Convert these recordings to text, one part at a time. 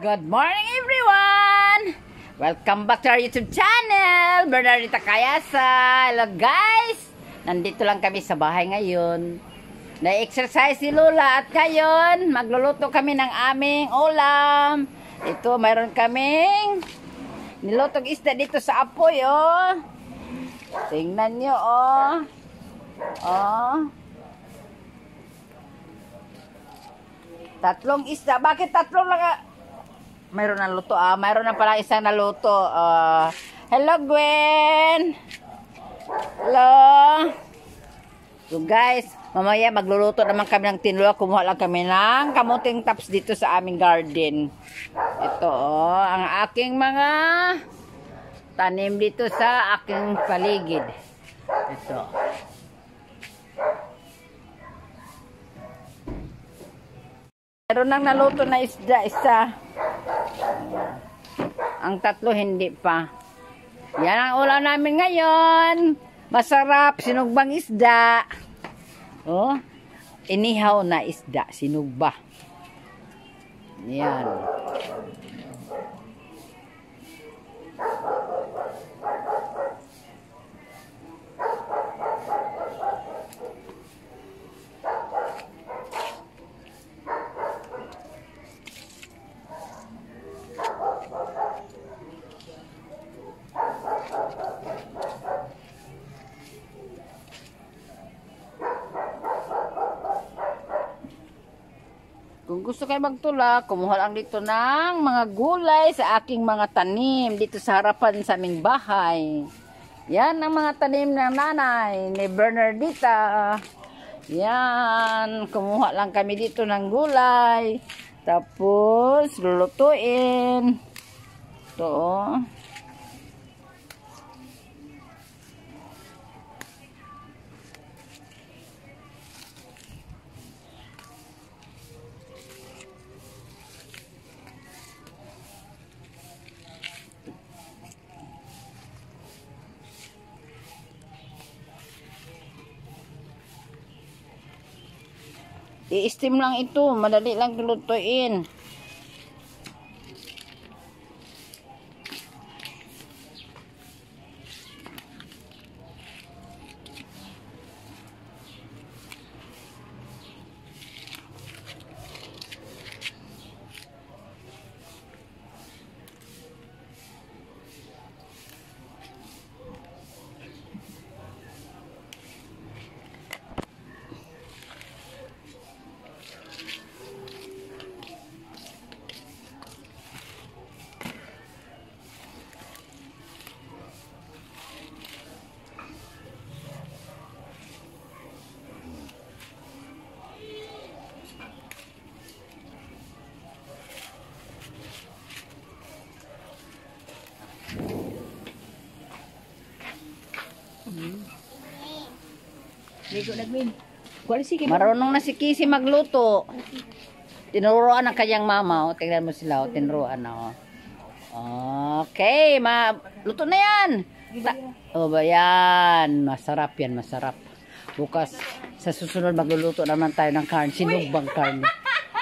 Good morning everyone! Welcome back to our YouTube channel, Bernardita Kayasa. Hello guys! Nandito lang kami sa bahay ngayon. Na-exercise si Lola at ngayon magluluto kami ng aming ulam. Ito, mayroon kaming nilutong isda dito sa apoy, oh. Tingnan nyo, oh. Oh. Tatlong isda. Bakit tatlong lang? Mayroon na luto, mayroon na pala isang naluto. Hello, Gwen! Hello! So, guys, mamaya magluluto naman kami ng tinula. Kumuha lang kami ng kamuting tops dito sa aming garden. Ito, ang aking mga tanim dito sa aking paligid. Ito. Meron nang naluto na isda, isa. Ang tatlo hindi pa. Yan ang ulam namin ngayon. Masarap, sinugbang isda. Oh, inihaw na isda, sinugba. Yan. Kung gusto kayo magtula, kumuha lang dito ng mga gulay sa aking mga tanim dito sa harapan sa aming bahay. Yan ang mga tanim ng nanay ni Bernardita. Yan, kumuha lang kami dito ng gulay. Tapos, lulutuin. Ito, i-steam lang ito. Madali lang lutuin. Marunong na si Kisi magluto. Tinuruan ang kanyang mama. O, tingnan mo sila. O, tinuruan na. O. Okay. Luto na yan. O ba yan? Masarap yan. Masarap. Bukas sa susunod magluluto naman tayo ng karne. Sinugbang karne.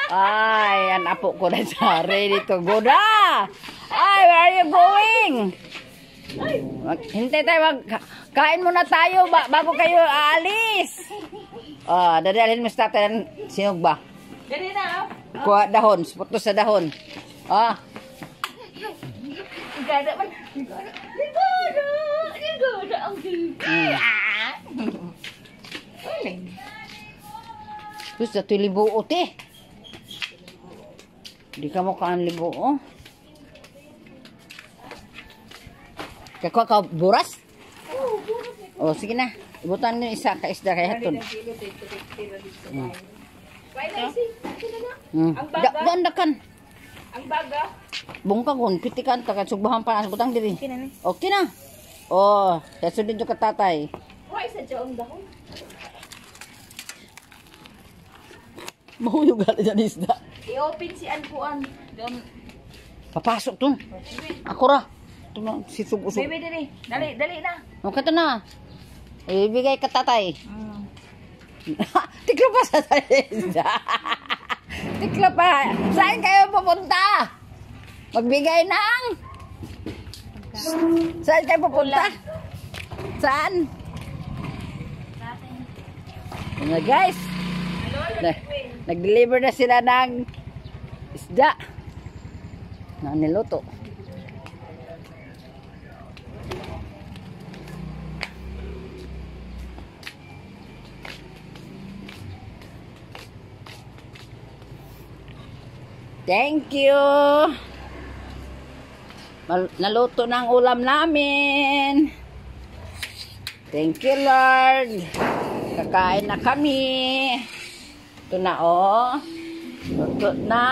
Ay, ang apo ko na sari dito. Goda! Ay, where are you going? Hintay tayo. Kain muna tayo bago kayo aalis. Dadalhin mo sa tatay ng sinugba. Dali na. Kuha dahon. Putos sa dahon. Gada man. Gada ang gigay. Terus ito libuo, te. Hindi ka mo kaan libuo. Kakuha ka buras? Oh, sige na. Ibutan nyo isa ka isda kay hatod. Doon dakan. Ang baga. Bungka kon, pitikan, takasugbahan pa sa butang diri. Okay na. Oh, kasunod nyo ka tatay. Why sa dyan dahon? Mahuyog gali dyan isda. I-open si Anpuan. Papasok to. Ako ra. Ito na, si Sub-usog. Baby, dali na. Okay, ito na. Ibigay ka tatay. Tikla pa sa tayo. Tikla pa. Saan kayo pupunta? Magbigay ng... Saan kayo pupunta? Saan? Yan na guys. Nag-deliver na sila ng isda na niluto. Thank you. Naluto ng ulam namin. Thank you, Lord. Kakain na kami. Ito na, oh. Luto na.